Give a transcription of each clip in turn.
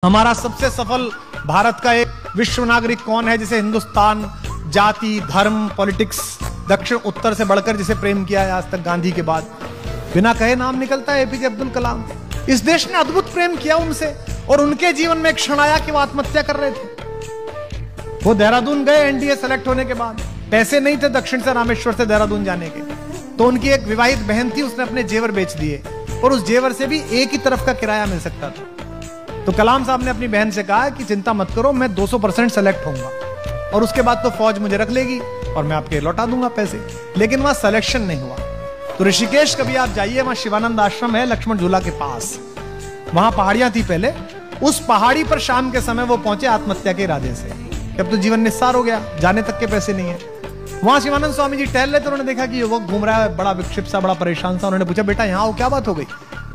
हमारा सबसे सफल भारत का एक विश्व नागरिक कौन है जिसे हिंदुस्तान जाति, धर्म, पॉलिटिक्स दक्षिण उत्तर से बढ़कर जिसे प्रेम किया है आज तक गांधी के बाद? बिना कहे नाम निकलता है एपीजे अब्दुल कलाम। इस देश ने अद्भुत प्रेम किया उनसे और उनके जीवन में एक क्षण आया कि वो आत्महत्या कर रहे थे। वो देहरादून गए एनडीए सेलेक्ट होने के बाद, पैसे नहीं थे दक्षिण से रामेश्वर से देहरादून जाने के, तो उनकी एक विवाहित बहन थी, उसने अपने जेवर बेच दिए और उस जेवर से भी एक ही तरफ का किराया मिल सकता था। तो कलाम साहब ने अपनी बहन से कहा कि चिंता मत करो, मैं 200% सेलेक्ट होऊंगा और उसके बाद तो फौज मुझे रख लेगी और मैं आपके लौटा दूंगा पैसे। लेकिन वहां सिलेक्शन नहीं हुआ। तो ऋषिकेश कभी आप जाइए, वहां शिवानंद आश्रम है लक्ष्मण झूला के पास, वहां पहाड़ियां थी पहले, उस पहाड़ी पर शाम के समय वो पहुंचे आत्महत्या के इरादे से कि अब तो जीवन निस्सार हो गया, जाने तक के पैसे नहीं है। वहां शिवानंद स्वामी जी टहल रहे थे, उन्होंने देखा कि युवक घूम रहा है, बड़ा विक्षिप्त सा, बड़ा परेशान सा। उन्होंने पूछा, बेटा यहाँ आओ, क्या बात हो गई?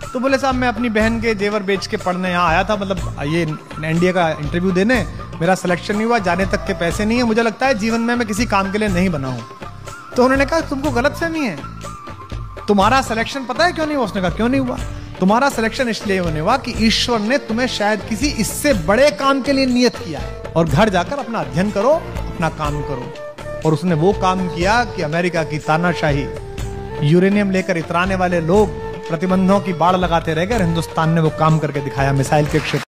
तो बोले, साहब मैं अपनी बहन के जेवर बेच के पढ़ने यहाँ आया था, मतलब ये एनडीए का इंटरव्यू देने, मेरा सिलेक्शन नहीं हुआ, जाने तक के पैसे नहीं है, मुझे लगता है जीवन में मैं किसी काम के लिए नहीं बना हूं। तो उन्होंने कहा, तुमको गलतफहमी है, तुम्हारा सिलेक्शन पता है क्यों नहीं हुआ? उसने कहा, क्यों नहीं हुआ? तुम्हारा सिलेक्शन इसलिए होने हुआ कि ईश्वर ने तुम्हें शायद किसी इससे बड़े काम के लिए नियत किया है, और घर जाकर अपना अध्ययन करो, अपना काम करो। और उसने वो काम किया कि अमेरिका की तानाशाही, यूरेनियम लेकर इतराने वाले लोग प्रतिबंधों की बाढ़ लगाते रह गए, हिंदुस्तान ने वो काम करके दिखाया मिसाइल के क्षेत्र